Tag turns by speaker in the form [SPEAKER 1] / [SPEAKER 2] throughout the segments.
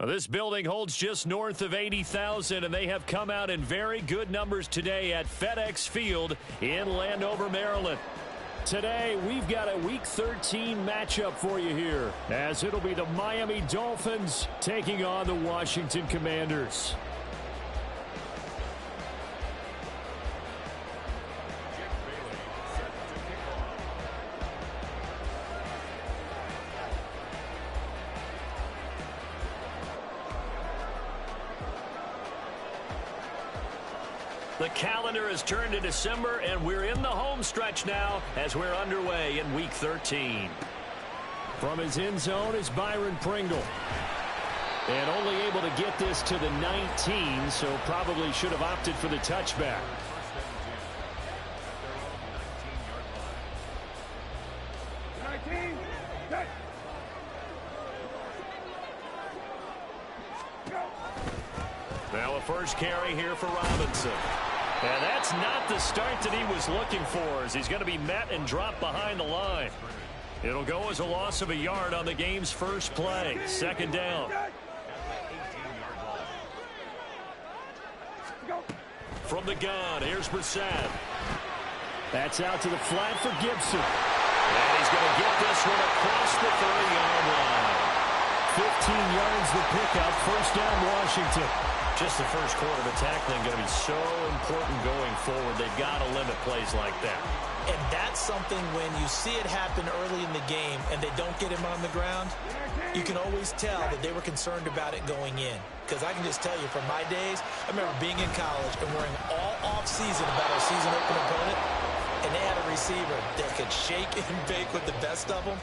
[SPEAKER 1] Well, this building holds just north of 80,000, and they have come out in very good numbers today at FedEx Field in Landover, Maryland. Today, we've got a Week 13 matchup for you here, as it'll be the Miami Dolphins taking on the Washington Commanders. The calendar has turned to December, and we're in the home stretch now as we're underway in Week 13. From his end zone is Byron Pringle. And only able to get this to the 19, so probably should have opted for the touchback. Now a first carry here for Robinson. And that's not the start that he was looking for, as he's going to be met and dropped behind the line. It'll go as a loss of a yard on the game's first play. Second down. From the gun, here's Brissett. That's out to the flat for Gibson. And he's going to get this one across the 30-yard line. 15 yards the pickup. First down, Washington. Just the first quarter of tackling going to be so important going forward. They've got to limit plays like that.
[SPEAKER 2] And that's something when you see it happen early in the game and they don't get him on the ground, you can always tell that they were concerned about it going in. Because I can just tell you from my days, I remember being in college and worrying all off-season about our season open opponent, and they had a receiver that could shake and bake with the best of them.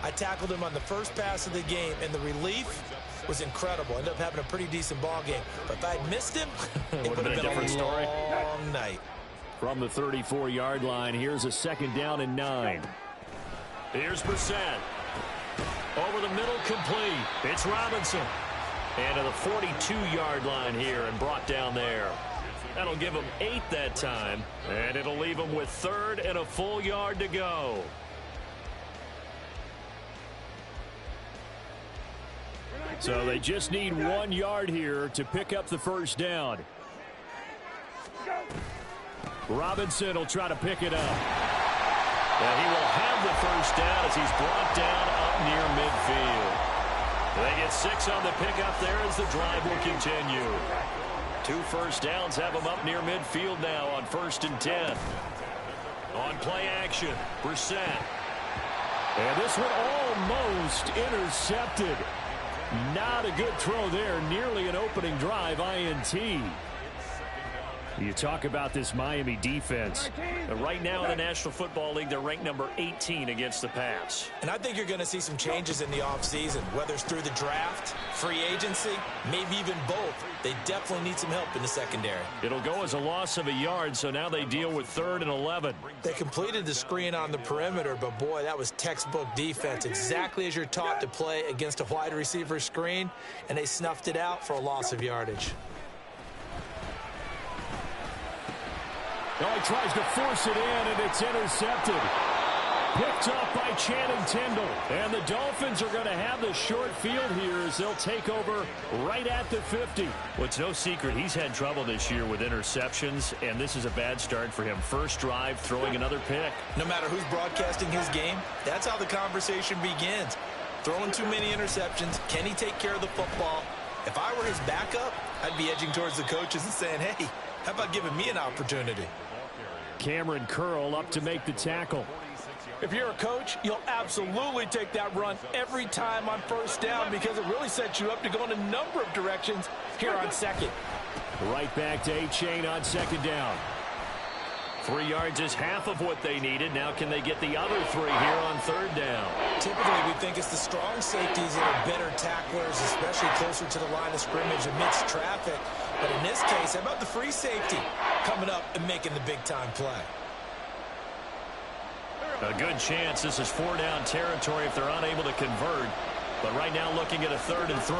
[SPEAKER 2] I tackled him on the first pass of the game, and the relief was incredible. Ended up having a pretty decent ball game. But if I'd missed him, it would have been a
[SPEAKER 1] story.
[SPEAKER 2] long night.
[SPEAKER 1] From the 34-yard line, here's a second down and 9. Here's Brissett. Over the middle, complete. It's Robinson. And to the 42-yard line here and brought down there. That'll give him 8 that time. And it'll leave him with third and a full yard to go. So they just need 1 yard here to pick up the first down. Robinson will try to pick it up. And he will have the first down as he's brought down up near midfield. They get 6 on the pickup there as the drive will continue. 2 first downs have them up near midfield now on 1st and 10. On play action, Brissett. And this one almost intercepted. Not a good throw there. Nearly an opening drive, INT. You talk about this Miami defense. Right now in the National Football League, they're ranked number 18 against the pass.
[SPEAKER 2] And I think you're going to see some changes in the offseason, whether it's through the draft, free agency, maybe even both. They definitely need some help in the secondary.
[SPEAKER 1] It'll go as a loss of a yard, so now they deal with 3rd and 11.
[SPEAKER 2] They completed the screen on the perimeter, but boy, that was textbook defense. Exactly as you're taught to play against a wide receiver screen, and they snuffed it out for a loss of yardage.
[SPEAKER 1] Oh, he tries to force it in, and it's intercepted. Picked up by Channing Tindall. And the Dolphins are going to have the short field here as they'll take over right at the 50. Well, it's no secret he's had trouble this year with interceptions, and this is a bad start for him. First drive, throwing another pick.
[SPEAKER 2] No matter who's broadcasting his game, that's how the conversation begins. Throwing too many interceptions. Can he take care of the football? If I were his backup, I'd be edging towards the coaches and saying, hey, how about giving me an opportunity?
[SPEAKER 1] Cameron Curl up to make the tackle.
[SPEAKER 2] If you're a coach, you'll absolutely take that run every time on first down because it really sets you up to go in a number of directions here on second.
[SPEAKER 1] Right back to A-Chain on second down. 3 yards is half of what they needed. Now can they get the other 3 here on 3rd down?
[SPEAKER 2] Typically, we think it's the strong safeties that are better tacklers, especially closer to the line of scrimmage amidst traffic. But in this case, how about the free safety coming up and making the big-time play?
[SPEAKER 1] A good chance this is 4-down territory if they're unable to convert. But right now looking at a 3rd and 3.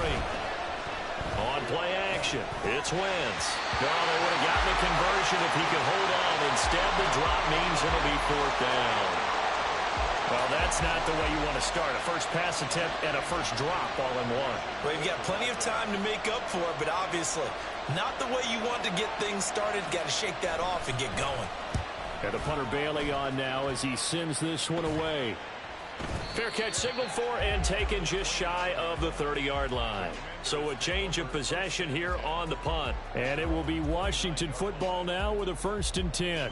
[SPEAKER 1] On play action, it's Wentz. Well, they would have gotten a conversion if he could hold on. Instead, the drop means it'll be 4th down. Well, that's not the way you want to start. A first pass attempt and a first drop all in one.
[SPEAKER 2] Well, you've got plenty of time to make up for it, but obviously not the way you want to get things started. Got to shake that off and get going.
[SPEAKER 1] And the punter Bailey on now as he sends this one away. Fair catch signaled for and taken just shy of the 30-yard line. So a change of possession here on the punt. And it will be Washington football now with a 1st and 10.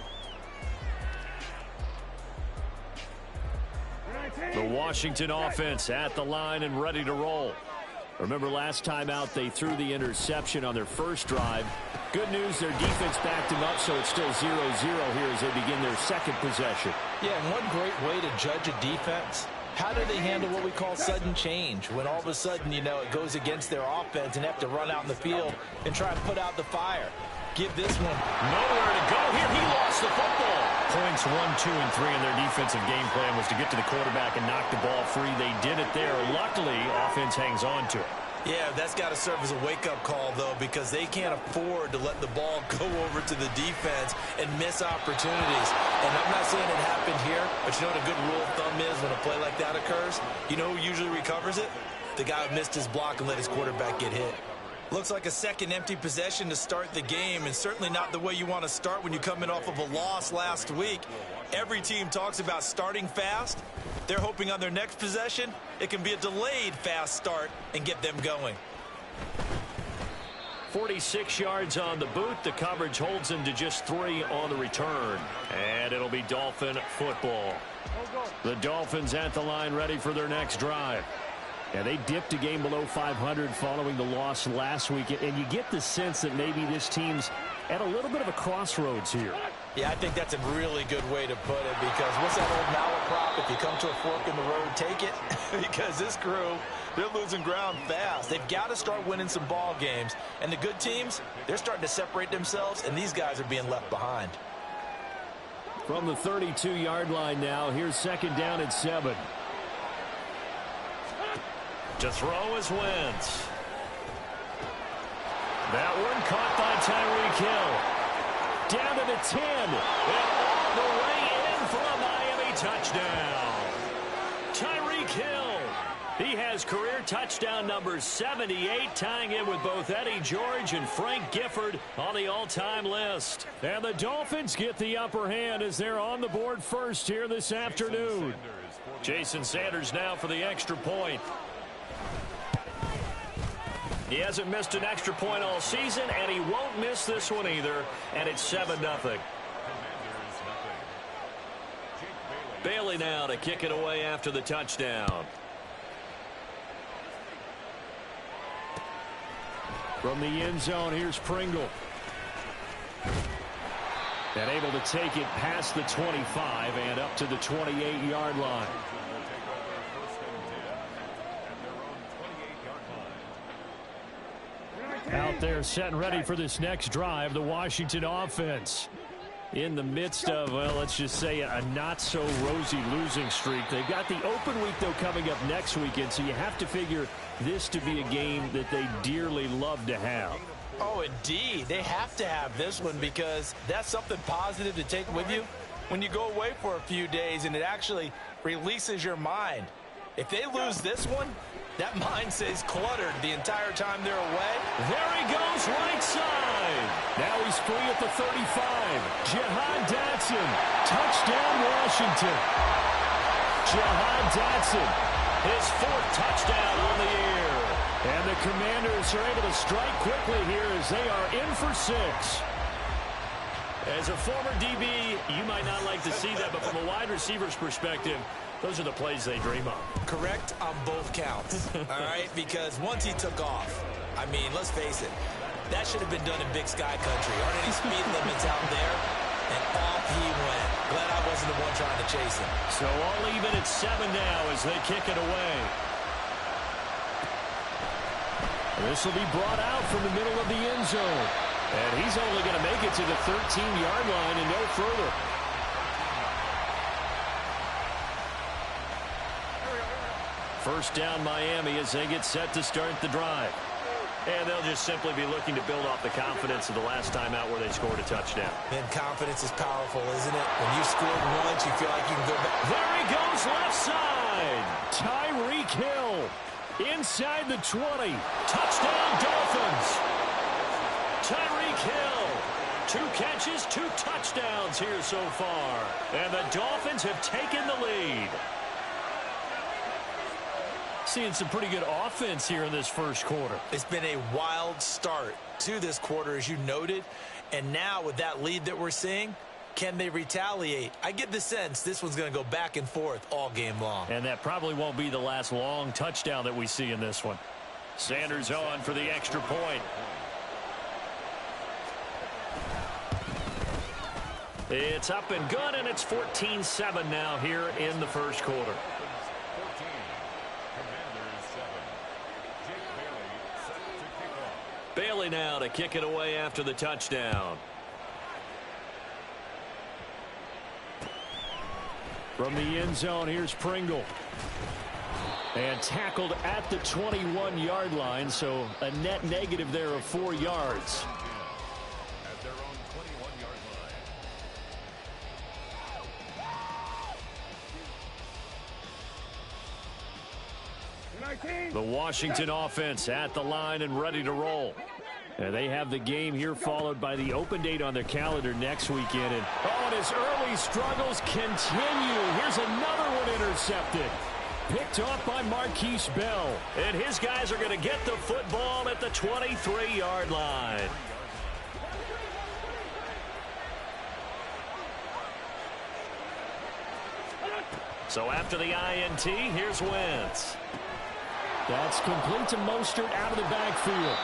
[SPEAKER 1] The Washington offense at the line and ready to roll. Remember last time out they threw the interception on their first drive. Good news, their defense backed them up, so it's still 0-0 here as they begin their second possession.
[SPEAKER 2] Yeah, and one great way to judge a defense, how do they handle what we call sudden change? When all of a sudden, you know, it goes against their offense and have to run out in the field and try and put out the fire. Give this one
[SPEAKER 1] nowhere to go here. He lost the football. Points 1, 2, and 3 in their defensive game plan was to get to the quarterback and knock the ball free. They did it there. Luckily, offense hangs on to it.
[SPEAKER 2] Yeah, that's got to serve as a wake-up call, though, because they can't afford to let the ball go over to the defense and miss opportunities. And I'm not saying it happened here, but you know what a good rule of thumb is when a play like that occurs? You know who usually recovers it? The guy who missed his block and let his quarterback get hit. Looks like a second empty possession to start the game, and certainly not the way you want to start when you're coming off of a loss last week. Every team talks about starting fast. They're hoping on their next possession, it can be a delayed fast start and get them going.
[SPEAKER 1] 46 yards on the boot. The coverage holds him to just 3 on the return. And it'll be Dolphin football. The Dolphins at the line ready for their next drive. Yeah, they dipped a game below 500 following the loss last week, and you get the sense that maybe this team's at a little bit of a crossroads here.
[SPEAKER 2] Yeah, I think that's a really good way to put it, because what's that old malaprop? If you come to a fork in the road, take it. Because this crew, they're losing ground fast. They've got to start winning some ball games. And the good teams, they're starting to separate themselves, and these guys are being left behind.
[SPEAKER 1] From the 32-yard line now, here's 2nd down and 7. To throw is Wentz. That one caught by Tyreek Hill. Down to the 10. And all the way in for a Miami touchdown. Tyreek Hill. He has career touchdown number 78, tying in with both Eddie George and Frank Gifford on the all-time list. And the Dolphins get the upper hand as they're on the board first here this afternoon. Jason Sanders now for the extra point. He hasn't missed an extra point all season, and he won't miss this one either, and it's 7-0. Bailey now to kick it away after the touchdown. From the end zone, here's Pringle. And able to take it past the 25 and up to the 28-yard line. Out there set and ready for this next drive, the Washington offense. In the midst of, well, let's just say a not-so-rosy losing streak. They've got the open week, though, coming up next weekend, so you have to figure this to be a game that they dearly love to have.
[SPEAKER 2] Oh, indeed. They have to have this one, because that's something positive to take with you when you go away for a few days, and it actually releases your mind. If they lose this one, that mind stays cluttered the entire time they're away.
[SPEAKER 1] There he goes, right side. Now he's free at the 35. Jahan Dotson, touchdown Washington. Jahan Dotson, his 4th touchdown on the year. And the Commanders are able to strike quickly here as they are in for 6. As a former DB, you might not like to see that, but from a wide receiver's perspective, those are the plays they dream of.
[SPEAKER 2] Correct on both counts, all right? Because once he took off, I mean, let's face it, that should have been done in Big Sky Country. Aren't any speed limits out there? And off he went. Glad I wasn't the one trying to chase him.
[SPEAKER 1] So all even at 7 now as they kick it away. This will be brought out from the middle of the end zone. And he's only going to make it to the 13-yard line and no further. First down Miami as they get set to start the drive. And they'll just simply be looking to build off the confidence of the last time out where they scored a touchdown.
[SPEAKER 2] And confidence is powerful, isn't it? When you've scored once, you feel like you can go back.
[SPEAKER 1] There he goes left side. Tyreek Hill inside the 20. Touchdown Dolphins. Tyreek Hill. 2 catches, 2 touchdowns here so far. And the Dolphins have taken the lead. Seeing some pretty good offense here in this first quarter.
[SPEAKER 2] It's been a wild start to this quarter, as you noted. And now with that lead that we're seeing, can they retaliate? I get the sense this one's going to go back and forth all game long.
[SPEAKER 1] And that probably won't be the last long touchdown that we see in this one. Sanders on for the extra point. It's up and good, and it's 14-7 now here in the first quarter. Bailey now to kick it away after the touchdown. From the end zone, here's Pringle. And tackled at the 21-yard line, so a net negative there of 4 yards.
[SPEAKER 3] At their own 21-yard line.
[SPEAKER 1] The Washington offense at the line and ready to roll. And they have the game here followed by the open date on their calendar next weekend. And his early struggles continue. Here's another one intercepted. Picked off by Marquise Bell. And his guys are going to get the football at the 23-yard line. So after the INT, here's Wentz. That's complete to Mostert out of the backfield.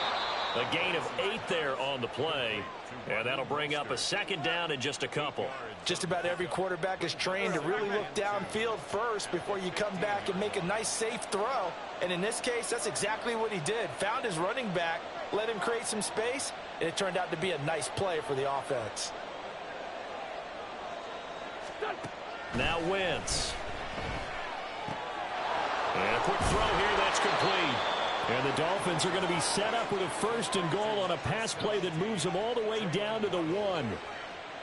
[SPEAKER 1] A gain of 8 there on the play. And that'll bring up a second down in just a couple.
[SPEAKER 2] Just about every quarterback is trained to really look downfield first before you come back and make a nice, safe throw. And in this case, that's exactly what he did. Found his running back, let him create some space, and it turned out to be a nice play for the offense.
[SPEAKER 1] Now Wentz. And a quick throw here, that's complete. And the Dolphins are going to be set up with a 1st and goal on a pass play that moves them all the way down to the 1.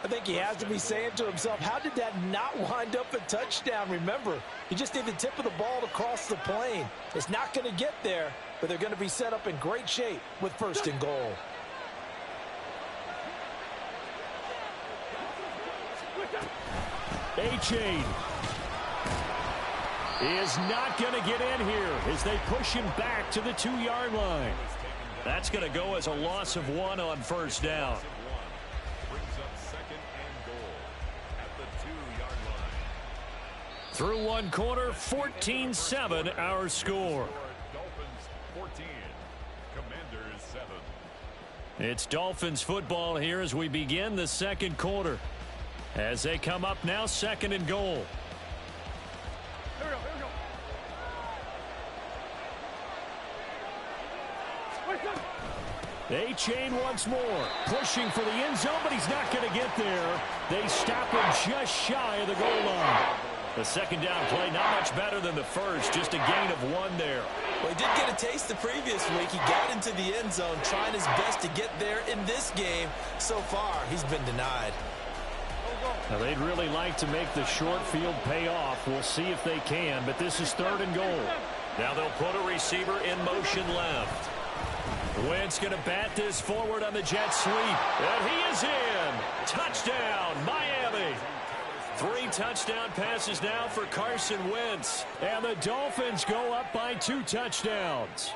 [SPEAKER 2] I think he has to be saying to himself, how did that not wind up a touchdown? Remember, he just need the tip of the ball to cross the plane. It's not going to get there, but they're going to be set up in great shape with 1st and goal.
[SPEAKER 1] A-Chain is not going to get in here as they push him back to the 2-yard line. That's going to go as a loss of 1 on 1st down.
[SPEAKER 3] Brings up 2nd and goal at the 2-yard line.
[SPEAKER 1] Through 1 quarter, 14-7 our score.
[SPEAKER 3] Dolphins 14, Commanders 7.
[SPEAKER 1] It's Dolphins football here as we begin the 2nd quarter. As they come up now, 2nd and goal. A-Chain once more, pushing for the end zone, but he's not going to get there. They stop him just shy of the goal line. The 2nd down play, not much better than the first, just a gain of 1 there.
[SPEAKER 2] Well, he did get a taste the previous week. He got into the end zone, trying his best to get there in this game. So far, he's been denied.
[SPEAKER 1] Now, they'd really like to make the short field pay off. We'll see if they can, but this is 3rd and goal. Now they'll put a receiver in motion left. Wentz going to bat this forward on the jet sweep. And he is in. Touchdown, Miami. 3 touchdown passes now for Carson Wentz. And the Dolphins go up by 2 touchdowns.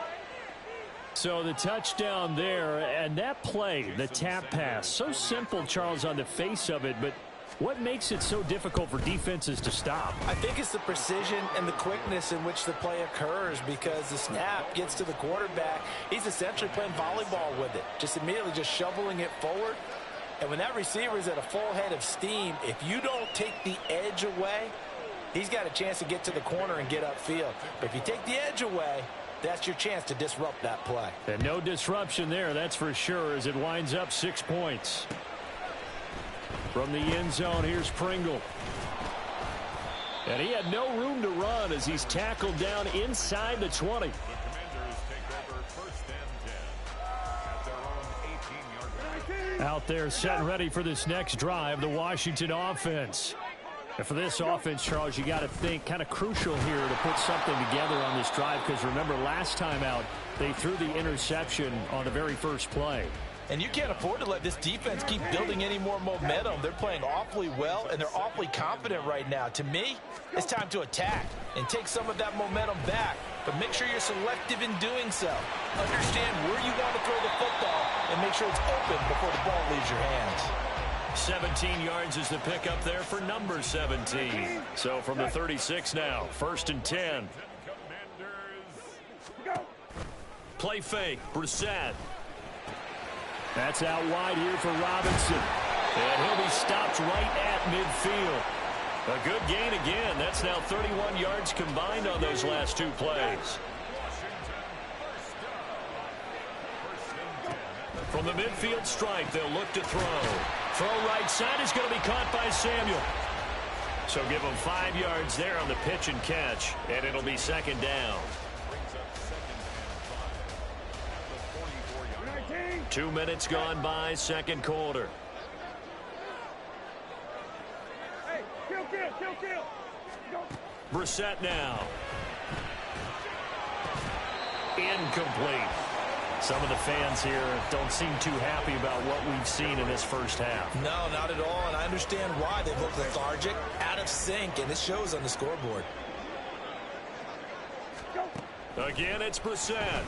[SPEAKER 1] So the touchdown there, and that play, the tap pass, so simple, Charles, on the face of it, but what makes it so difficult for defenses to stop?
[SPEAKER 2] I think it's the precision and the quickness in which the play occurs, because the snap gets to the quarterback. He's essentially playing volleyball with it, just immediately just shoveling it forward. And when that receiver is at a full head of steam, if you don't take the edge away, he's got a chance to get to the corner and get upfield. But if you take the edge away, that's your chance to disrupt that play.
[SPEAKER 1] And no disruption there, that's for sure, as it winds up 6 points. From the end zone, here's Pringle. And he had no room to run as he's tackled down inside the 20.
[SPEAKER 3] The Commanders take over 1st and 10.
[SPEAKER 1] Out there set and ready for this next drive, the Washington offense. And for this offense, Charles, you got to think kind of crucial here to put something together on this drive, because remember last time out they threw the interception on the very first play.
[SPEAKER 2] And you can't afford to let this defense keep building any more momentum. They're playing awfully well, and they're awfully confident right now. To me, it's time to attack and take some of that momentum back. But make sure you're selective in doing so. Understand where you want to throw the football and make sure it's open before the ball leaves your hands.
[SPEAKER 1] 17 yards is the pickup there for number 17. So from the 36 now, 1st and 10. Play fake, Brissett. That's out wide here for Robinson. And he'll be stopped right at midfield. A good gain again. That's now 31 yards combined on those last two plays. From the midfield stripe, they'll look to throw. Throw right side is going to be caught by Samuel. So give him 5 yards there on the pitch and catch, and it'll be 2nd down. 2 minutes gone by, 2nd quarter.
[SPEAKER 4] Hey, kill.
[SPEAKER 1] Brissett now. Incomplete. Some of the fans here don't seem too happy about what we've seen in this first half.
[SPEAKER 2] No, not at all, and I understand why. They look lethargic, out of sync, and it shows on the scoreboard.
[SPEAKER 1] Again, it's Brissett.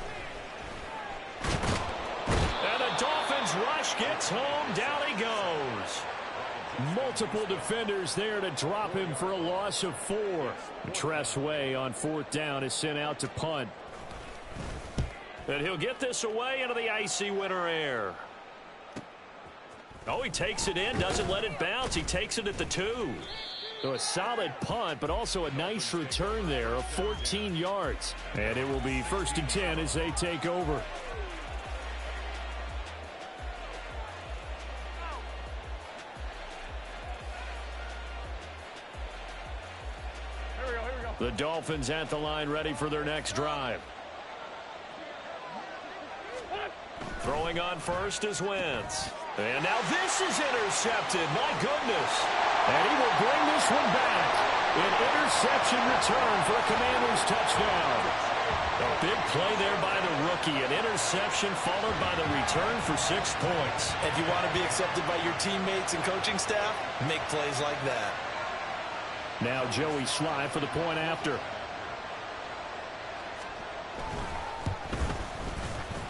[SPEAKER 1] And the Dolphins rush gets home. Down he goes. Multiple defenders there to drop him for a loss of 4. Tressway on 4th down is sent out to punt. And he'll get this away into the icy winter air. Oh, he takes it in, doesn't let it bounce. He takes it at the 2. So a solid punt, but also a nice return there of 14 yards. And it will be 1st and 10 as they take over. The Dolphins at the line ready for their next drive. Throwing on first is Wentz. And now this is intercepted. My goodness. And he will bring this one back. An interception return for a Commanders touchdown. A big play there by the rookie. An interception followed by the return for 6 points.
[SPEAKER 2] If you want to be accepted by your teammates and coaching staff, make plays like that.
[SPEAKER 1] Now Joey Sly for the point after.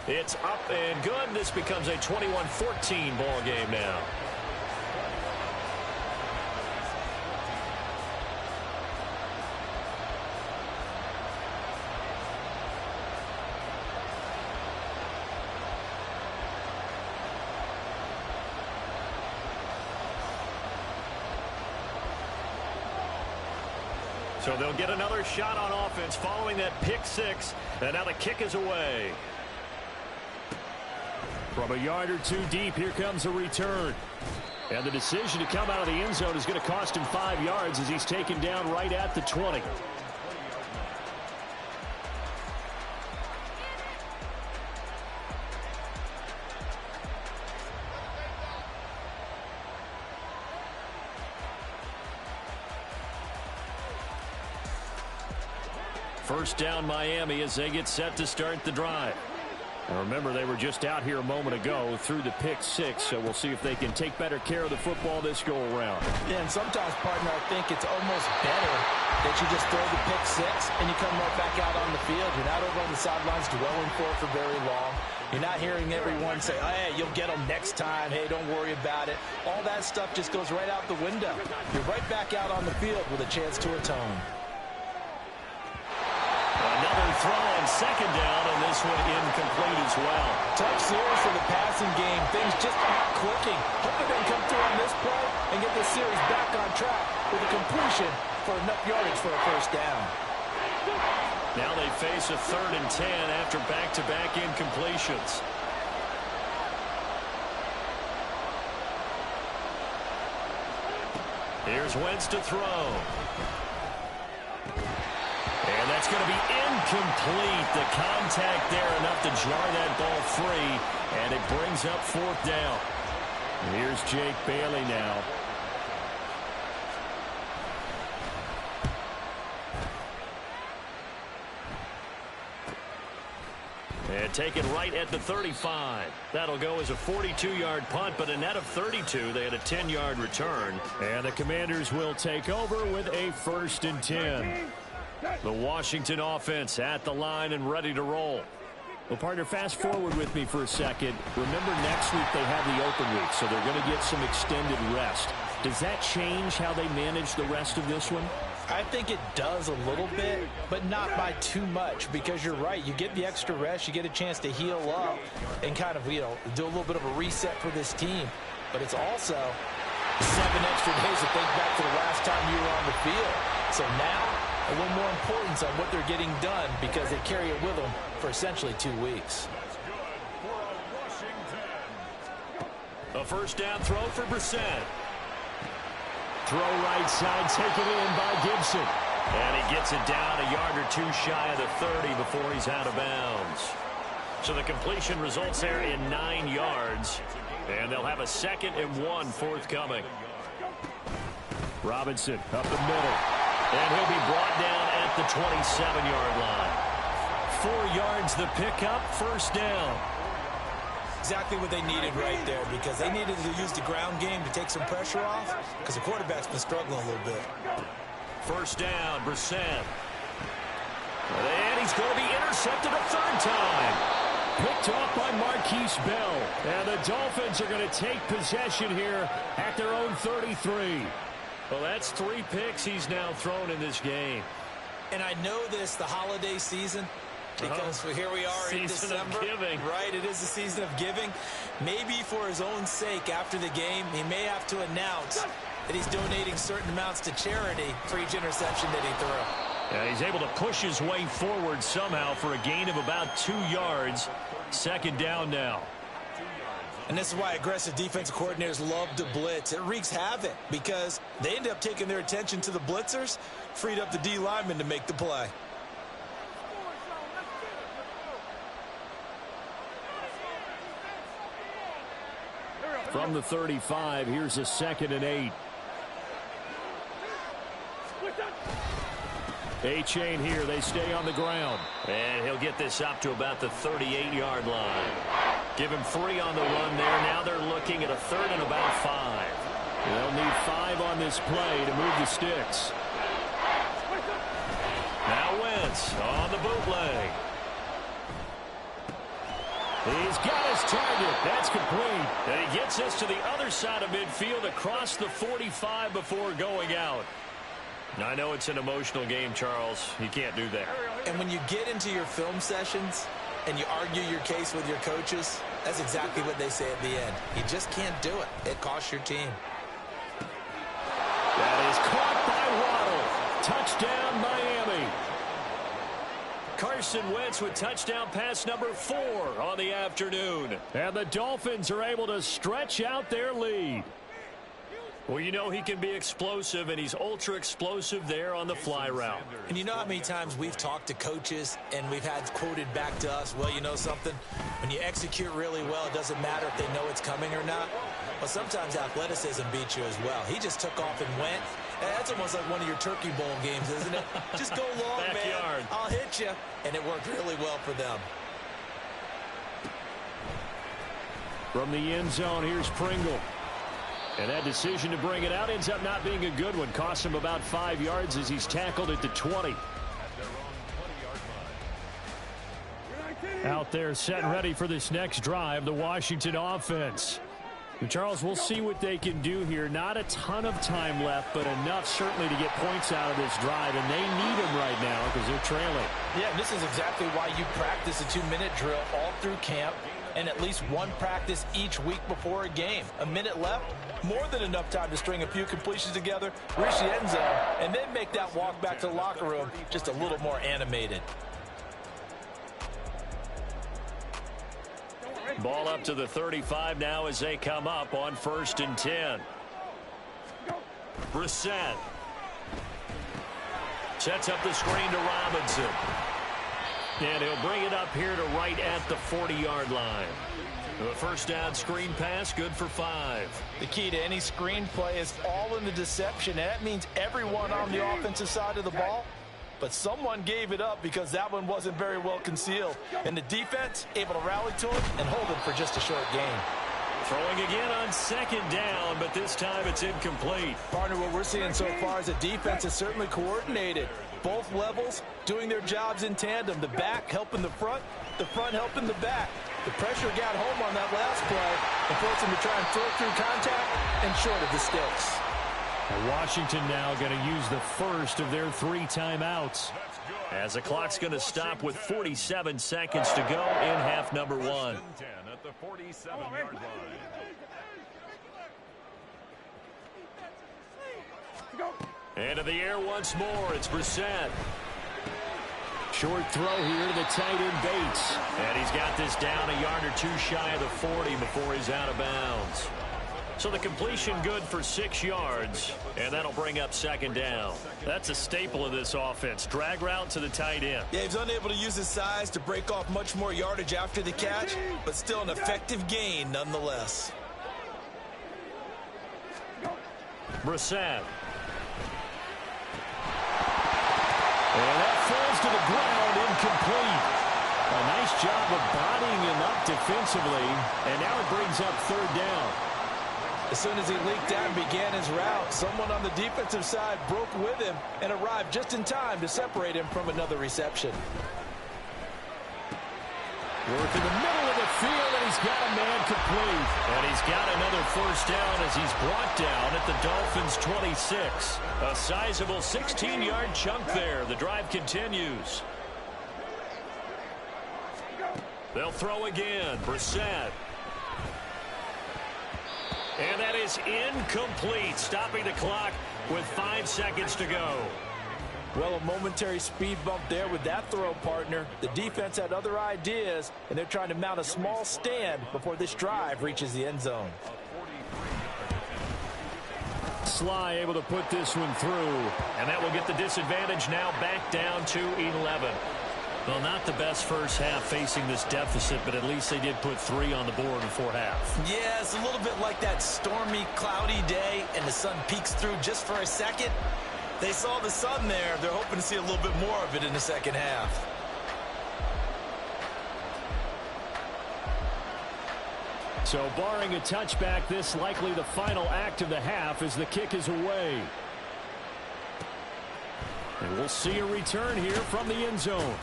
[SPEAKER 1] It's up and good. This becomes a 21-14 ball game now. So they'll get another shot on offense following that pick 6. And now the kick is away. From a yard or 2 deep, here comes a return. And the decision to come out of the end zone is going to cost him 5 yards as he's taken down right at the 20. First down Miami as they get set to start the drive. And remember, they were just out here a moment ago through the pick 6, so we'll see if they can take better care of the football this go-around.
[SPEAKER 2] Yeah, and sometimes, partner, I think it's almost better that you just throw the pick 6 and you come right back out on the field. You're not over on the sidelines dwelling for it for very long. You're not hearing everyone say, oh, hey, you'll get them next time. Hey, don't worry about it. All that stuff just goes right out the window. You're right back out on the field with a chance to atone.
[SPEAKER 1] Another throw on 2nd down, and this one incomplete as well.
[SPEAKER 2] Tough series for the passing game. Things just aren't clicking. Hopefully they can come through on this play and get this series back on track with a completion for enough yardage for a 1st down.
[SPEAKER 1] Now they face a 3rd and 10 after back-to-back incompletions. Here's Wentz to throw. And that's going to be incomplete. The contact there enough to jar that ball free, and it brings up 4th down. Here's Jake Bailey now. And taken right at the 35. That'll go as a 42-yard punt, but a net of 32. They had a 10-yard return. And the Commanders will take over with a 1st and 10. The Washington offense at the line and ready to roll. Well, partner, fast forward with me for a second. Remember, next week they have the open week, so they're going to get some extended rest. Does that change how they manage the rest of this one?
[SPEAKER 2] I think it does a little bit, but not by too much, because you're right. You get the extra rest, you get a chance to heal up and kind of, do a little bit of a reset for this team. But it's also 7 extra days to think back to the last time you were on the field. So now, a little more importance on what they're getting done, because they carry it with them for essentially 2 weeks.
[SPEAKER 1] A first down throw for Brissett. Throw right side, taken in by Gibson. And he gets it down a yard or 2 shy of the 30 before he's out of bounds. So the completion results there in 9 yards. And they'll have a 2nd and 1 forthcoming. Robinson up the middle. And he'll be brought down at the 27-yard line. 4 yards the pickup, first down.
[SPEAKER 2] Exactly what they needed right there, because they needed to use the ground game to take some pressure off, because the quarterback's been struggling a little bit.
[SPEAKER 1] First down, Brissett. And he's going to be intercepted a 3rd time. Picked off by Marquise Bell. And the Dolphins are going to take possession here at their own 33. Well, that's 3 picks he's now thrown in this game.
[SPEAKER 2] And I know this, the holiday season, because here we are in December. Right, it is the season of giving. Maybe for his own sake, after the game, he may have to announce that he's donating certain amounts to charity for each interception that he threw.
[SPEAKER 1] Yeah, he's able to push his way forward somehow for a gain of about 2 yards. 2nd down now.
[SPEAKER 2] And this is why aggressive defensive coordinators love to blitz. It wreaks havoc because they end up taking their attention to the blitzers, freed up the D lineman to make the play.
[SPEAKER 1] From the 35, here's a 2nd and 8. A-chain here. They stay on the ground. And he'll get this up to about the 38-yard line. Give him 3 on the run there. Now they're looking at a 3rd and about 5. They'll need 5 on this play to move the sticks. Now Wentz on the bootleg. He's got his target. That's complete. And he gets us to the other side of midfield across the 45 before going out. I know it's an emotional game, Charles. You can't do that.
[SPEAKER 2] And when you get into your film sessions and you argue your case with your coaches, that's exactly what they say at the end. You just can't do it. It costs your team.
[SPEAKER 1] That is caught by Waddle. Touchdown, Miami. Carson Wentz with touchdown pass number 4 on the afternoon. And the Dolphins are able to stretch out their lead. Well, you know he can be explosive, and he's ultra-explosive there on the fly route.
[SPEAKER 2] And you know how many times we've talked to coaches and we've had quoted back to us, well, you know something? When you execute really well, it doesn't matter if they know it's coming or not. Well, sometimes athleticism beats you as well. He just took off and went. That's almost like one of your Turkey Bowl games, isn't it? Just go long, man. I'll hit you. And it worked really well for them.
[SPEAKER 1] From the end zone, here's Pringle. And that decision to bring it out ends up not being a good one. Costs him about 5 yards as he's tackled at the 20. Out there set and ready for this next drive, the Washington offense. And Charles, we'll see what they can do here. Not a ton of time left, but enough certainly to get points out of this drive. And they need them right now because they're trailing.
[SPEAKER 2] Yeah, and this is exactly why you practice a 2-minute drill all through camp and at least one practice each week before a game. A minute left, more than enough time to string a few completions together, reach the end zone, and then make that walk back to the locker room just a little more animated.
[SPEAKER 1] Ball up to the 35 now as they come up on 1st and 10. Brissett sets up the screen to Robinson. And he'll bring it up here to right at the 40-yard line. The first down screen pass, good for 5.
[SPEAKER 2] The key to any screen play is all in the deception. And that means everyone on the offensive side of the ball. But someone gave it up because that one wasn't very well concealed. And the defense able to rally to it and hold it for just a short gain.
[SPEAKER 1] Throwing again on second down, but this time it's incomplete.
[SPEAKER 2] Partner, what we're seeing so far is the defense is certainly coordinated. Both levels doing their jobs in tandem. The back helping the front helping the back. The pressure got home on that last play and forced them to try and throw through contact and short of the sticks.
[SPEAKER 1] And Washington now going to use the first of their 3 timeouts. As the clock's going to stop with 47 seconds to go in half number 1.
[SPEAKER 3] 10 at the 47-yard line.
[SPEAKER 1] Into the air once more. It's Brissett. Short throw here to the tight end Bates. And he's got this down a yard or 2 shy of the 40 before he's out of bounds. So the completion good for 6 yards, and that'll bring up second down. That's a staple of this offense. Drag route to the tight end.
[SPEAKER 2] Yeah, he's unable to use his size to break off much more yardage after the catch, but still an effective gain nonetheless.
[SPEAKER 1] Brissett. And that falls to the ground, incomplete. A nice job of bodying him up defensively, and now it brings up third down.
[SPEAKER 2] As soon as he leaked out and began his route, someone on the defensive side broke with him and arrived just in time to separate him from another reception.
[SPEAKER 1] Work in the middle of the field, and he's got a man complete. And he's got another first down as he's brought down at the Dolphins' 26. A sizable 16-yard chunk there. The drive continues. They'll throw again. Brissett. And that is incomplete, stopping the clock with 5 seconds to go.
[SPEAKER 2] Well, a momentary speed bump there with that throw, partner. The defense had other ideas, and they're trying to mount a small stand before this drive reaches the end zone.
[SPEAKER 1] Sly able to put this one through, and that will get the disadvantage now back down to 11. Well, not the best first half facing this deficit, but at least they did put 3 on the board before half.
[SPEAKER 2] Yeah, it's a little bit like that stormy, cloudy day, and the sun peeks through just for a second. They saw the sun there. They're hoping to see a little bit more of it in the second half.
[SPEAKER 1] So barring a touchback, this likely the final act of the half as the kick is away. And we'll see a return here from the end zone.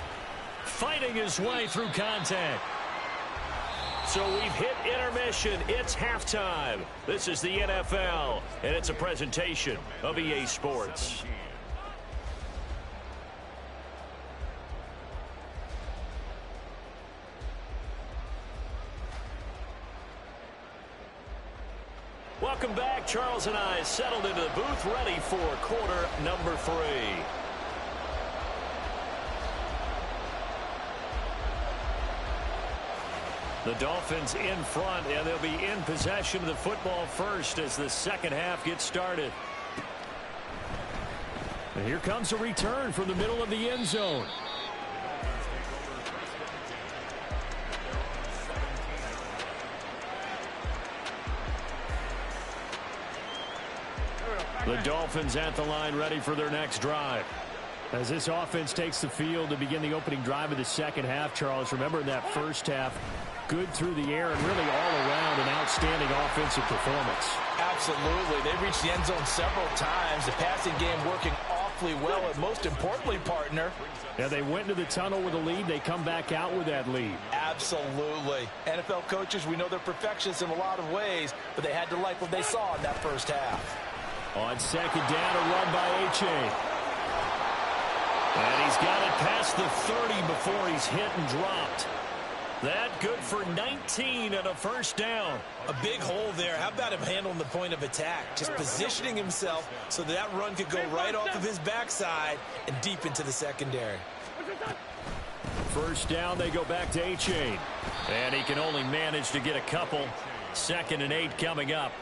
[SPEAKER 1] Fighting his way through contact. So we've hit intermission. It's halftime. This is the NFL, and it's a presentation of EA Sports. Welcome back. Charles and I settled into the booth, ready for quarter number 3. The Dolphins in front, and they'll be in possession of the football first as the second half gets started. And here comes a return from the middle of the end zone. The Dolphins at the line, ready for their next drive. As this offense takes the field to begin the opening drive of the second half, Charles, remember in that first half, good through the air and really all around an outstanding offensive performance.
[SPEAKER 2] Absolutely. They reached the end zone several times. The passing game working awfully well, and most importantly, partner.
[SPEAKER 1] Yeah, they went into the tunnel with a lead. They come back out with that lead.
[SPEAKER 2] Absolutely. NFL coaches, we know they're perfectionists in a lot of ways, but they had to like what they saw in that first half.
[SPEAKER 1] On second down, a run by H.A. And he's got it past the 30 before he's hit and dropped. That good for 19 and a first down.
[SPEAKER 2] A big hole there. How about him handling the point of attack? Just positioning himself so that run could go right off of his backside and deep into the secondary.
[SPEAKER 1] First down, they go back to H.A. And he can only manage to get a couple. 2nd and 8 coming up.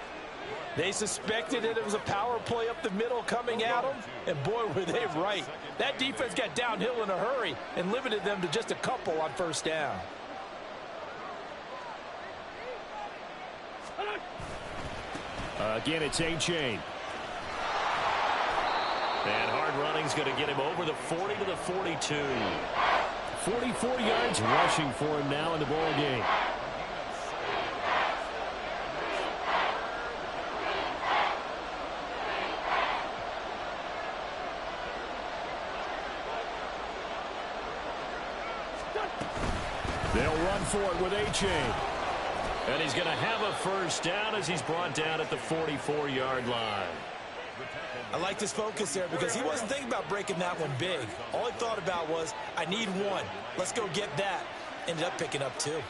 [SPEAKER 2] They suspected it was a power play up the middle coming at them, and boy, were they right. That defense got downhill in a hurry and limited them to just a couple on first down.
[SPEAKER 1] Again, it's A-Chain. And hard running's going to get him over the 40 to the 42. 44 yards rushing for him now in the ball game. They'll run for it with A-Chain. And he's going to have a first down as he's brought down at the 44-yard line.
[SPEAKER 2] I like this focus there because he wasn't thinking about breaking that one big. All he thought about was, I need one. Let's go get that. Ended up picking up two.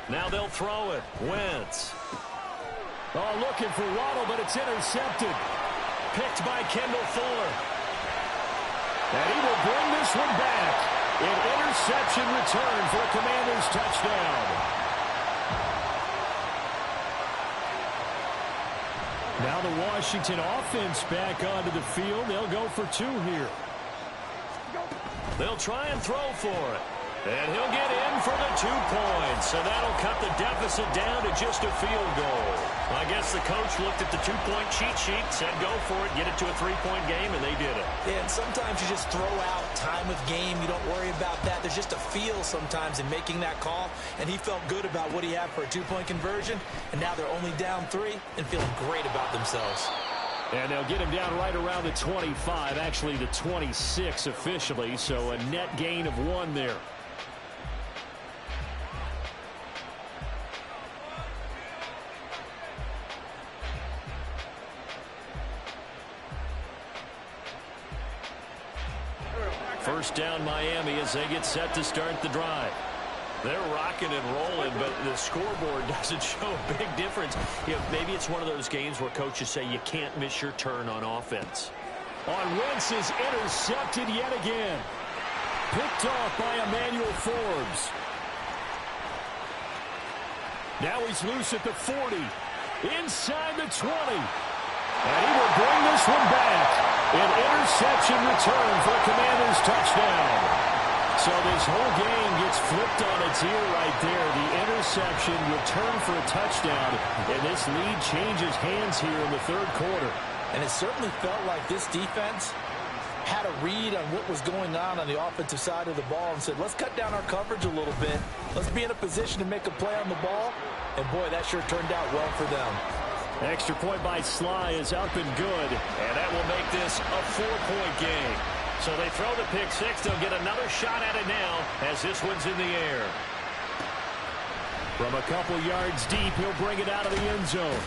[SPEAKER 1] Now they'll throw it. Wentz. Oh, looking for Waddle, but it's intercepted. Picked by Kendall Fuller. And he will bring this one back. An interception return for a Commanders touchdown. Now the Washington offense back onto the field. They'll go for two here. They'll try and throw for it. And he'll get in for the 2 points. So that'll cut the deficit down to just a field goal. I guess the coach looked at the 2-point cheat sheet, said go for it, get it to a 3-point game, and they did it.
[SPEAKER 2] Yeah, and sometimes you just throw out time of game. You don't worry about that. There's just a feel sometimes in making that call. And he felt good about what he had for a 2-point conversion. And now they're only down 3 and feeling great about themselves.
[SPEAKER 1] And they'll get him down right around the 25, actually the 26 officially. So a net gain of 1 there. First down Miami as they get set to start the drive. They're rocking and rolling, but the scoreboard doesn't show a big difference. You know, maybe it's one of those games where coaches say you can't miss your turn on offense. On Wentz is intercepted yet again. Picked off by Emmanuel Forbes. Now he's loose at the 40. Inside the 20. And he will bring this one back. An interception return for a Commanders touchdown. So this whole game gets flipped on its ear right there. The interception return for a touchdown. And this lead changes hands here in the third quarter.
[SPEAKER 2] And it certainly felt like this defense had a read on what was going on the offensive side of the ball and said, let's cut down our coverage a little bit. Let's be in a position to make a play on the ball. And boy, that sure turned out well for them.
[SPEAKER 1] Extra point by Sly is up and good. And that will make this a 4-point game. So they throw the pick six. They'll get another shot at it now as this one's in the air. From a couple yards deep, he'll bring it out of the end zone.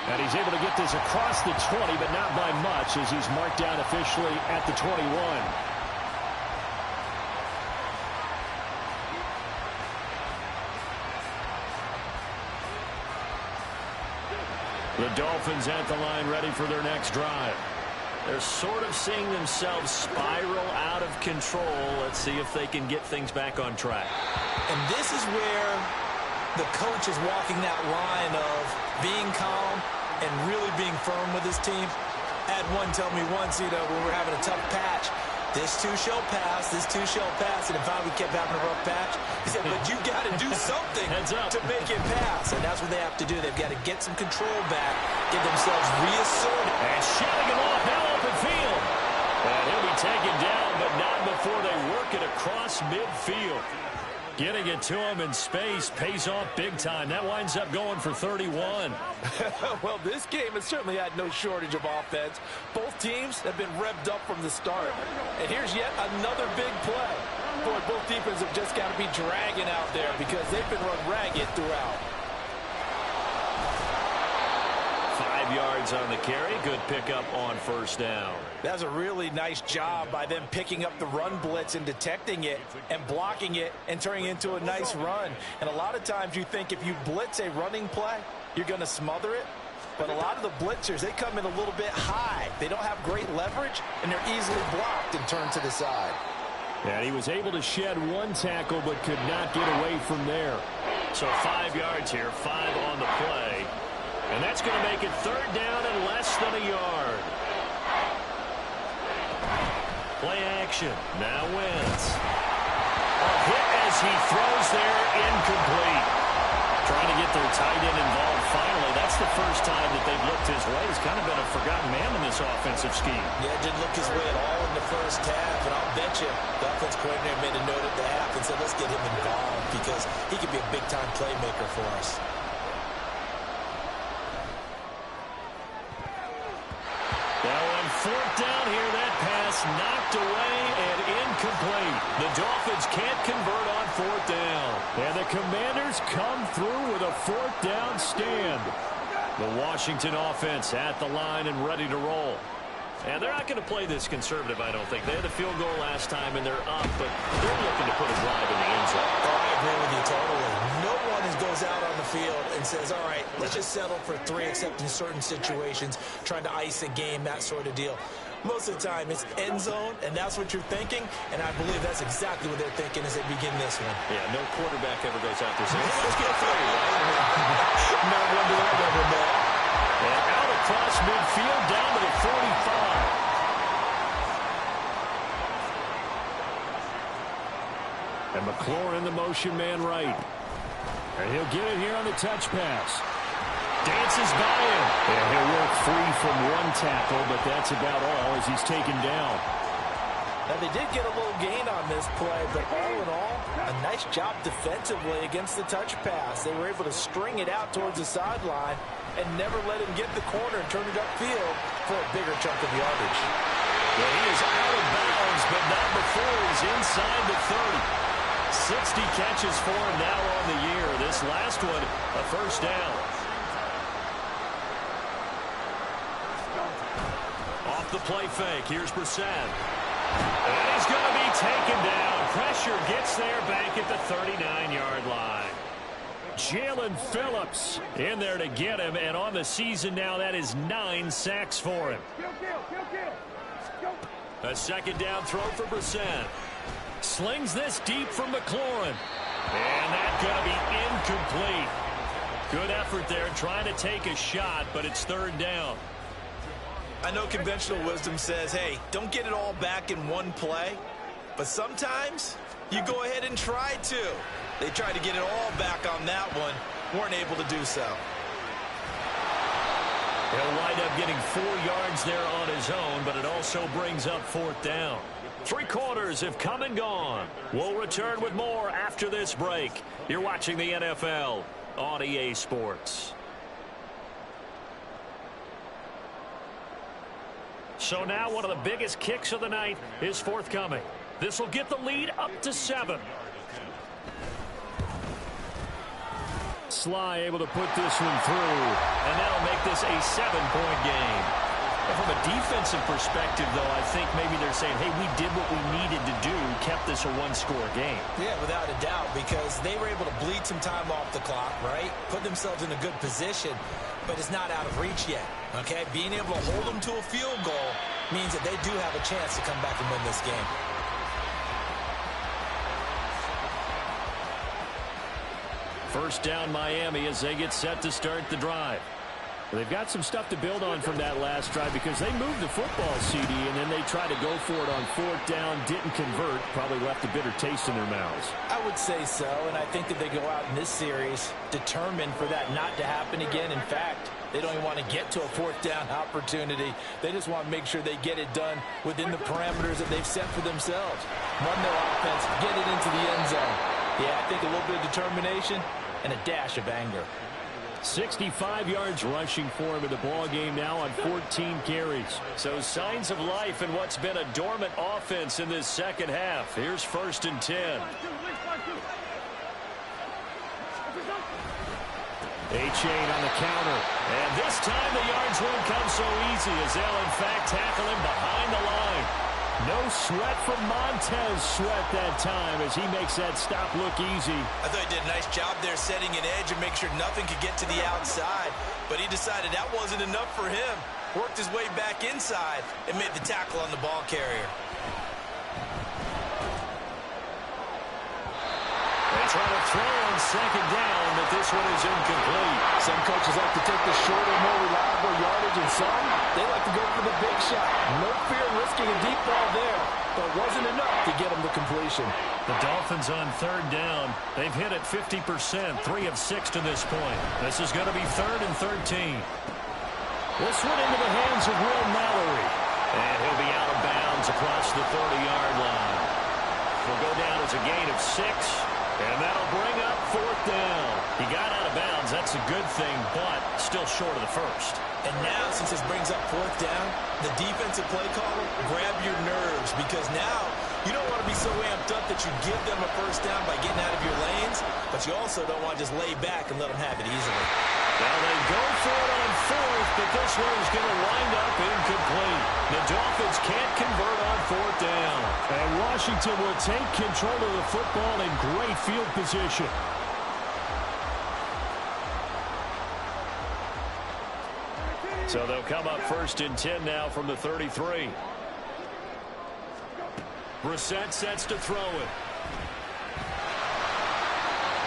[SPEAKER 1] And he's able to get this across the 20, but not by much as he's marked down officially at the 21. The Dolphins at the line ready for their next drive. They're sort of seeing themselves spiral out of control. Let's see if they can get things back on track.
[SPEAKER 2] And this is where the coach is walking that line of being calm and really being firm with his team. I had one tell me once, when we're having a tough patch, this too shall pass, this too shall pass, and finally we kept having a rough patch. He said, but you got to do something to make it pass, and that's what they have to do. They've got to get some control back, get themselves reasserted.
[SPEAKER 1] And shutting him off now open field. And he'll be taken down, but not before they work it across midfield. Getting it to him in space pays off big time. That winds up going for 31.
[SPEAKER 2] Well, this game has certainly had no shortage of offense. Both teams have been revved up from the start. And here's yet another big play. Boy, both defenses have just got to be dragging out there because they've been run ragged throughout.
[SPEAKER 1] 5 yards on the carry. Good pickup on first down.
[SPEAKER 2] That's a really nice job by them picking up the run blitz and detecting it and blocking it and turning it into a nice run. And a lot of times you think if you blitz a running play, you're going to smother it. But a lot of the blitzers, they come in a little bit high. They don't have great leverage, and they're easily blocked and turned to the side.
[SPEAKER 1] And he was able to shed one tackle but could not get away from there. So 5 yards here, 5 on the play. And that's going to make it third down and less than a yard. Play action. Now Wentz. A hit as he throws there, incomplete. Trying to get their tight end involved finally. That's the first time that they've looked his way. He's kind of been a forgotten man in this offensive scheme.
[SPEAKER 2] Yeah, didn't look his way at all in the first half. And I'll bet you the offense coordinator made a note at the half and said, let's get him involved because he could be a big-time playmaker for us.
[SPEAKER 1] Now on fourth down here, that pass knocked away and incomplete. The Dolphins can't convert on fourth down. And the Commanders come through with a fourth down stand. The Washington offense at the line and ready to roll. And they're not going to play this conservative, I don't think. They had a field goal last time, and they're up, but they're looking to put a drive in the end zone.
[SPEAKER 2] Oh, I agree with you totally. No one goes out on the field and says, all right, let's just settle for 3, except in certain situations, trying to ice a game, that sort of deal. Most of the time, it's end zone, and that's what you're thinking, and I believe that's exactly what they're thinking as they begin this one.
[SPEAKER 1] Yeah, no quarterback ever goes out there saying, hey, let's get 3, right?
[SPEAKER 2] Not one that I've ever met.
[SPEAKER 1] And out across midfield, down to the 45. And McLaurin, the motion man right. And he'll get it here on the touch pass. Dances by him. And he'll work free from one tackle, but that's about all as he's taken down.
[SPEAKER 2] Now, they did get a little gain on this play, but all in all, a nice job defensively against the touch pass. They were able to string it out towards the sideline and never let him get the corner and turn it upfield for a bigger chunk of yardage.
[SPEAKER 1] Well, he is out of bounds, but not before he's inside the 30. 60 catches for him now on the year. This last one, a first down. Off the play fake, here's Brissett. And he's going to be taken down. Pressure gets there back at the 39-yard line. Jalen Phillips in there to get him, and on the season now, that is 9 sacks for him. A second down throw for Brissett. Slings this deep from McLaurin. And that's going to be incomplete. Good effort there trying to take a shot, but it's third down.
[SPEAKER 2] I know conventional wisdom says, hey, don't get it all back in one play. But sometimes you go ahead and try to. They tried to get it all back on that one. Weren't able to do so.
[SPEAKER 1] He'll wind up getting 4 yards there on his own, but it also brings up fourth down. 3 quarters have come and gone. We'll return with more after this break. You're watching the NFL on EA Sports. So now one of the biggest kicks of the night is forthcoming. This will get the lead up to 7. Sly able to put this one through, and that'll make this a 7-point game. And from a defensive perspective, though, I think maybe they're saying, hey, we did what we needed to do, kept this a 1-score game.
[SPEAKER 2] Yeah, without a doubt, because they were able to bleed some time off the clock, right? Put themselves in a good position, but it's not out of reach yet, okay? Being able to hold them to a field goal means that they do have a chance to come back and win this game.
[SPEAKER 1] First down Miami as they get set to start the drive. They've got some stuff to build on from that last drive because they moved the football, CD, and then they tried to go for it on fourth down, didn't convert, probably left a bitter taste in their mouths.
[SPEAKER 2] I would say so, and I think that they go out in this series determined for that not to happen again. In fact, they don't even want to get to a fourth down opportunity. They just want to make sure they get it done within the parameters that they've set for themselves. Run their offense, get it into the end zone. Yeah, I think a little bit of determination and a dash of anger.
[SPEAKER 1] 65 yards rushing for him in the ball game now on 14 carries. So signs of life in what's been a dormant offense in this second half. Here's 1st and 10. A-Chain on the counter. And this time the yards won't come so easy as they'll in fact tackle him behind the line. No sweat from Montez Sweat that time as he makes that stop look easy.
[SPEAKER 2] I thought he did a nice job there setting an edge and make sure nothing could get to the outside. But he decided that wasn't enough for him. Worked his way back inside and made the tackle on the ball carrier.
[SPEAKER 1] They try to throw on second down, but this one is incomplete.
[SPEAKER 2] Some coaches like to take the shorter, more reliable yardage, and some, they like to go for the big shot. No fear risking a deep ball there, but it wasn't enough to get them the completion.
[SPEAKER 1] The Dolphins on third down. They've hit it 50%, 3 of 6 to this point. This is going to be 3rd and 13. This one into the hands of Will Mallory. And he'll be out of bounds across the 30-yard line. He'll go down as a gain of 6, and that'll bring up 4th down. He got out of bounds. That's a good thing, but still short of the first.
[SPEAKER 2] And now, since this brings up 4th down, the defensive play caller, grab your nerves, because now you don't want to be so amped up that you give them a first down by getting out of your lanes, but you also don't want to just lay back and let them have it easily.
[SPEAKER 1] Well, they go for it on 4th, but this one is going to wind up incomplete. The Dolphins can't convert on 4th down.
[SPEAKER 5] And Washington will take control of the football in great field position.
[SPEAKER 1] So they'll come up 1st and 10 now from the 33. Brissett sets to throw it.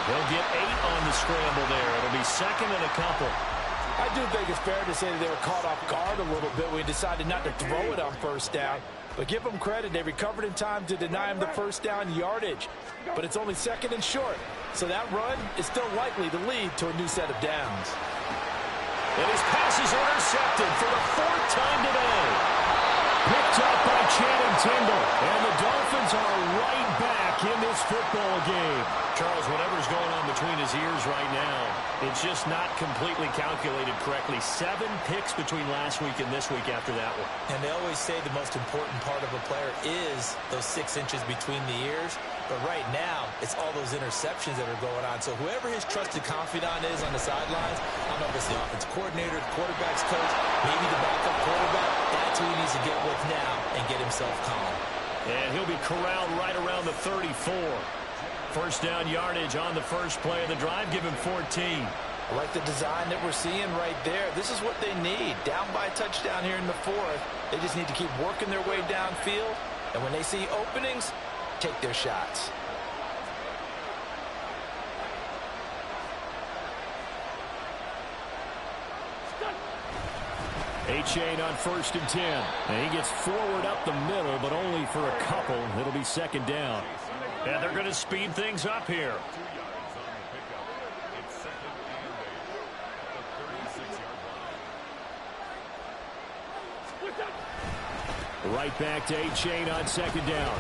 [SPEAKER 1] He'll get 8 on the scramble there. It'll be 2nd and a couple.
[SPEAKER 2] I do think it's fair to say that they were caught off guard a little bit when he decided not to throw it on 1st down. But give them credit. They recovered in time to deny him the 1st down yardage. But it's only 2nd and short. So that run is still likely to lead to a new set of downs.
[SPEAKER 1] And his pass is intercepted for the 4th time today. Picked up by Channing Tindall. And the Dolphins are right back in this football game. Charles, whatever's going on between his ears right now, it's just not completely calculated correctly. 7 picks between last week and this week after that one.
[SPEAKER 2] And they always say the most important part of a player is those 6 inches between the ears. But right now, it's all those interceptions that are going on. So whoever his trusted confidant is on the sidelines, I don't know if it's the offensive coordinator, the quarterback's coach, maybe the backup quarterback, that's who he needs to get with now and get himself calm.
[SPEAKER 1] And he'll be corralled right around the 34. 1st down yardage on the first play of the drive. Give him 14.
[SPEAKER 2] I like the design that we're seeing right there. This is what they need. Down by a touchdown here in the 4th. They just need to keep working their way downfield. And when they see openings, take their shots.
[SPEAKER 5] A-Chain on 1st and 10. And he gets forward up the middle, but only for a couple. It'll be 2nd down.
[SPEAKER 1] And they're going to speed things up here.
[SPEAKER 3] 2 yards on the pickup. It's 2nd and 8 at the 36-yard line.
[SPEAKER 5] Right back to A-Chain on 2nd down.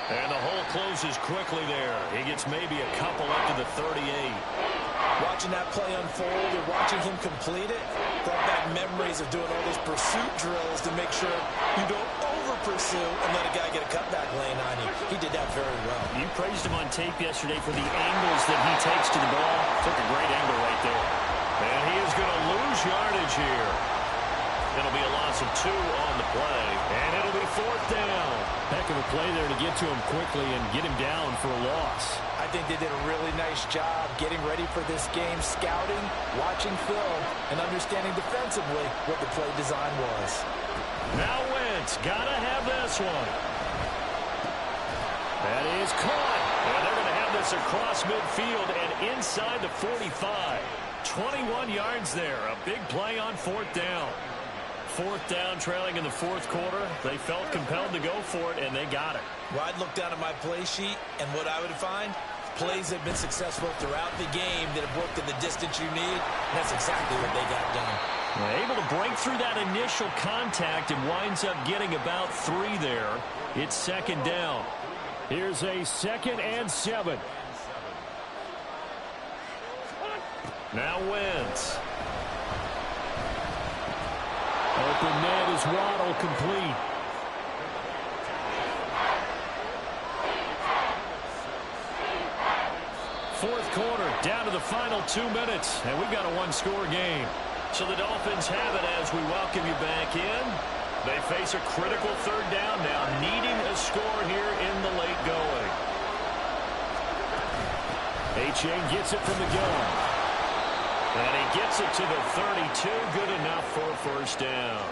[SPEAKER 1] And the hole closes quickly there. He gets maybe a couple up to the 38.
[SPEAKER 2] Watching that play unfold or watching him complete it brought back memories of doing all those pursuit drills to make sure you don't over-pursue and let a guy get a cutback lane on you. He did that very well.
[SPEAKER 1] You praised him on tape yesterday for the angles that he takes to the ball. Took a great angle right there. And he is going to lose yardage here. It'll be a loss of 2 on the play. And it'll be 4th down.
[SPEAKER 5] Heck of a play there to get to him quickly and get him down for a loss.
[SPEAKER 2] I think they did a really nice job getting ready for this game, scouting, watching film, and understanding defensively what the play design was.
[SPEAKER 1] Now Wentz, gotta have this one. That is caught. And they're going to have this across midfield and inside the 45. 21 yards there. A big play on 4th down. 4th down, trailing in the 4th quarter. They felt compelled to go for it, and they got it.
[SPEAKER 2] Well, I'd look down at my play sheet, and what I would find, plays have been successful throughout the game that have worked in the distance you need, and that's exactly what they got done.
[SPEAKER 1] Able to break through that initial contact and winds up getting about 3 there. It's 2nd down.
[SPEAKER 5] Here's a 2nd and 7.
[SPEAKER 1] Now Wentz.
[SPEAKER 5] Open net is Waddle, complete.
[SPEAKER 1] Fourth quarter, down to the final 2 minutes, and we've got a 1-score game. So the Dolphins have it as we welcome you back in. They face a critical 3rd down now, needing a score here in the late going.
[SPEAKER 5] A-Chain gets it from the gun.
[SPEAKER 1] And he gets it to the 32. Good enough for a 1st down.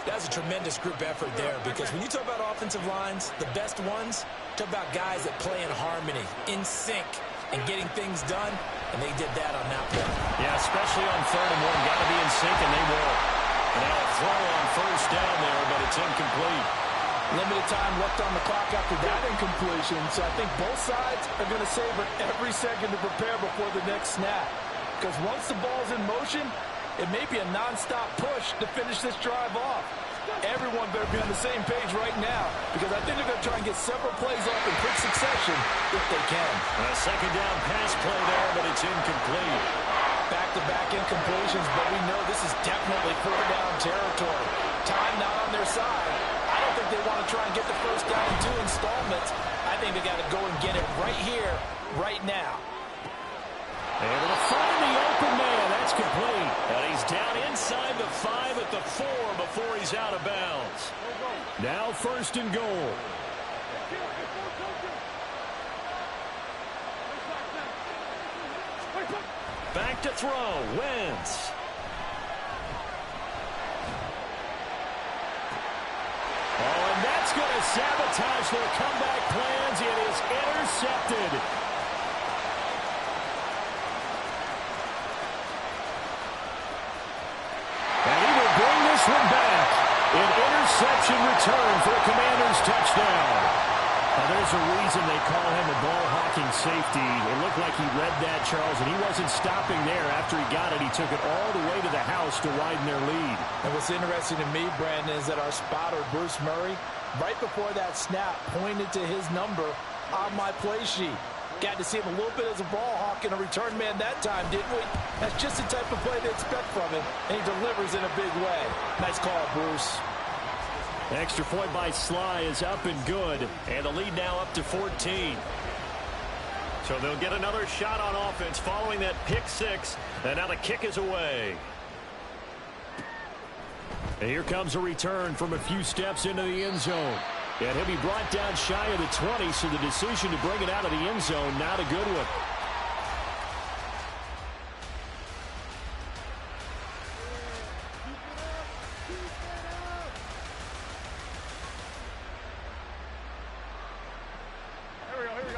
[SPEAKER 2] That's a tremendous group effort there, because when you talk about offensive lines, the best ones, talk about guys that play in harmony, in sync. and getting things done, and they did that on that play.
[SPEAKER 1] Yeah, especially on 3rd and 1. Got to be in sync, and they will. And now a throw on 1st down there, but it's incomplete.
[SPEAKER 2] Limited time left on the clock after that incompletion, so I think both sides are going to savor every second to prepare before the next snap. Because once the ball's in motion, it may be a nonstop push to finish this drive off. Everyone better be on the same page right now, because I think they're going to try and get several plays off in quick succession if they can.
[SPEAKER 1] A 2nd down pass play there, but it's incomplete.
[SPEAKER 2] Back-to-back incompletions, but we know this is definitely 4th-down territory. Time not on their side. I don't think they want to try and get the 1st down in 2 installments. I think they got to go and get it right here, right now.
[SPEAKER 1] Able to find the open man. That's complete. And he's down inside the 5 at the 4 before he's out of bounds.
[SPEAKER 5] Now 1st and goal.
[SPEAKER 1] Back to throw. Wentz. Oh, and that's going to sabotage their comeback plans. It is intercepted. And he will bring this one back. An interception return for a Commanders touchdown. Now, there's a reason they call him a ball-hawking safety. It looked like he read that, Charles, and he wasn't stopping there. After he got it, he took it all the way to the house to widen their lead.
[SPEAKER 2] And what's interesting to me, Brandon, is that our spotter, Bruce Murray, right before that snap, pointed to his number on my play sheet. Got to see him a little bit as a ball hawk and a return man that time, didn't we? That's just the type of play they expect from him, and he delivers in a big way. Nice call, Bruce.
[SPEAKER 1] Extra point by Sly is up and good, and the lead now up to 14. So they'll get another shot on offense following that pick 6, and now the kick is away. And here comes a return from a few steps into the end zone. And he'll be brought down shy of the 20, so the decision to bring it out of the end zone, not a good one.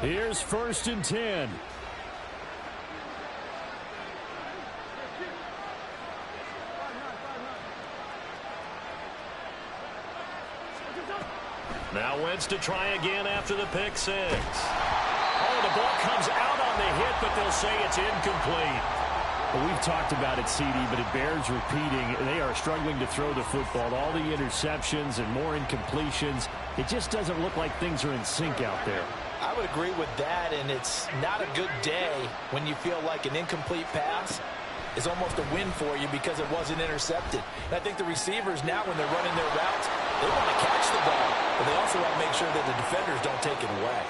[SPEAKER 5] Here's 1st and 10.
[SPEAKER 1] Now Wentz to try again after the pick 6. Oh, the ball comes out on the hit, but they'll say it's incomplete.
[SPEAKER 5] Well, we've talked about it, CD, but it bears repeating. They are struggling to throw the football. All the interceptions and more incompletions. It just doesn't look like things are in sync out there.
[SPEAKER 2] I would agree with that, and it's not a good day when you feel like an incomplete pass is almost a win for you because it wasn't intercepted. And I think the receivers now, when they're running their routes, they want to catch the ball, but they also want to make sure that the defenders don't take it away.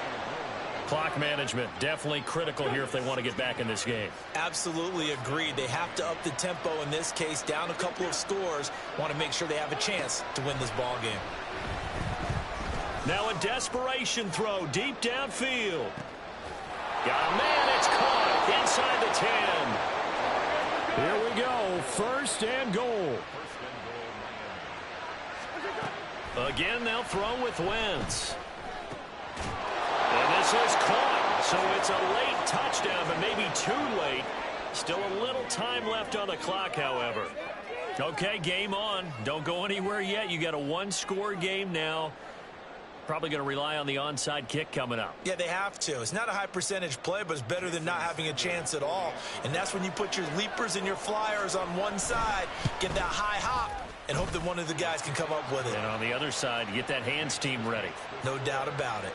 [SPEAKER 1] Clock management, definitely critical here if they want to get back in this game.
[SPEAKER 2] Absolutely agreed. They have to up the tempo in this case, down a couple of scores, want to make sure they have a chance to win this ball game.
[SPEAKER 1] Now a desperation throw deep downfield. Got a man, it's caught inside the 10.
[SPEAKER 5] Here we go, 1st and goal.
[SPEAKER 1] Again, they'll throw with Wentz. And this is caught, so it's a late touchdown, but maybe too late. Still a little time left on the clock, however. Okay, game on. Don't go anywhere yet. You got a 1-score game now. Probably going to rely on the onside kick coming up.
[SPEAKER 2] Yeah, they have to. It's not a high percentage play, but it's better than not having a chance at all. And that's when you put your leapers and your flyers on one side, get that high hop, and hope that one of the guys can come up with it.
[SPEAKER 1] And on the other side, you get that hands team ready.
[SPEAKER 2] No doubt about it.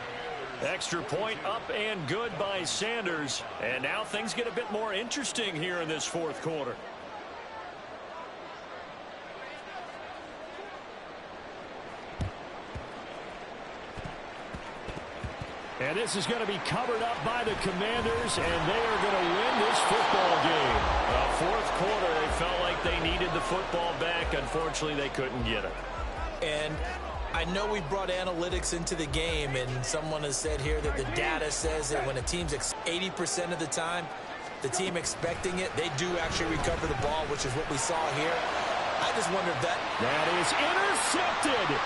[SPEAKER 1] Extra point up and good by Sanders. And now things get a bit more interesting here in this 4th quarter.
[SPEAKER 5] And this is going to be covered up by the Commanders, and they are going to win this football game.
[SPEAKER 1] 4th quarter, they felt like they needed the football back. Unfortunately, they couldn't get it.
[SPEAKER 2] And I know we brought analytics into the game, and someone has said here that the data says that when a team's 80% of the time, the team expecting it, they do actually recover the ball, which is what we saw here. I just wonder if that
[SPEAKER 5] is intercepted.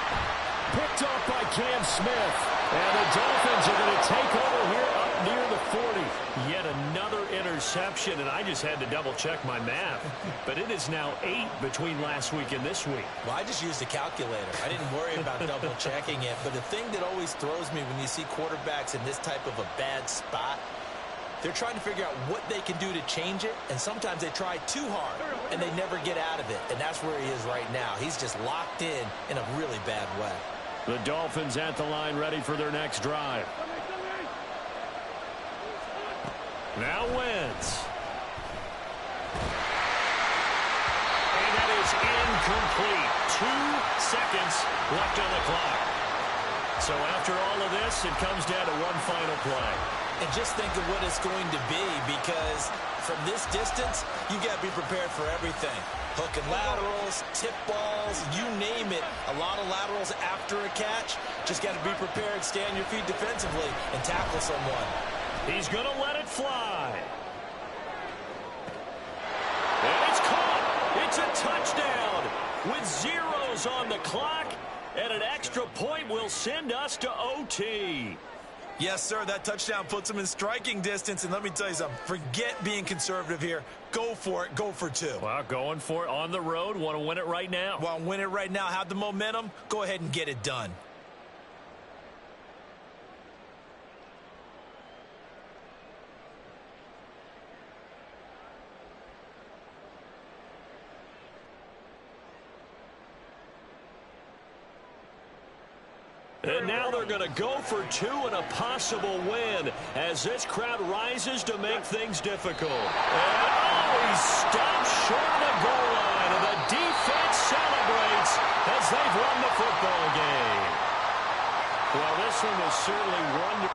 [SPEAKER 5] Picked off by Cam Smith. And the Dolphins are going to take over here up
[SPEAKER 1] near the 40. Yet another interception, and I just had to double-check my math. But it is now 8 between last week and this week.
[SPEAKER 2] Well, I just used a calculator. I didn't worry about double-checking it. But the thing that always throws me when you see quarterbacks in this type of a bad spot, they're trying to figure out what they can do to change it, and sometimes they try too hard, and they never get out of it. And that's where he is right now. He's just locked in a really bad way.
[SPEAKER 5] The Dolphins at the line, ready for their next drive. Now Wentz. And that is incomplete. 2 seconds left on the clock. So after all of this, it comes down to one final play.
[SPEAKER 2] And just think of what it's going to be, because from this distance, you got to be prepared for everything. Hook and laterals, tip balls, you name it. A lot of laterals after a catch. Just got to be prepared, stay on your feet defensively, and tackle someone.
[SPEAKER 1] He's going to let it fly. And it's caught. It's a touchdown with zeros on the clock. And an extra point will send us to OT.
[SPEAKER 2] Yes, sir, that touchdown puts him in striking distance. And let me tell you something, forget being conservative here. Go for it, go for 2.
[SPEAKER 1] Well, going for it on the road. Want to win it right now.
[SPEAKER 2] Want to win it right now, have the momentum, go ahead and get it done.
[SPEAKER 1] And now they're going to go for 2 and a possible win as this crowd rises to make things difficult. And, he stops short of the goal line, and the defense celebrates as they've won the football game. Well, this one was certainly one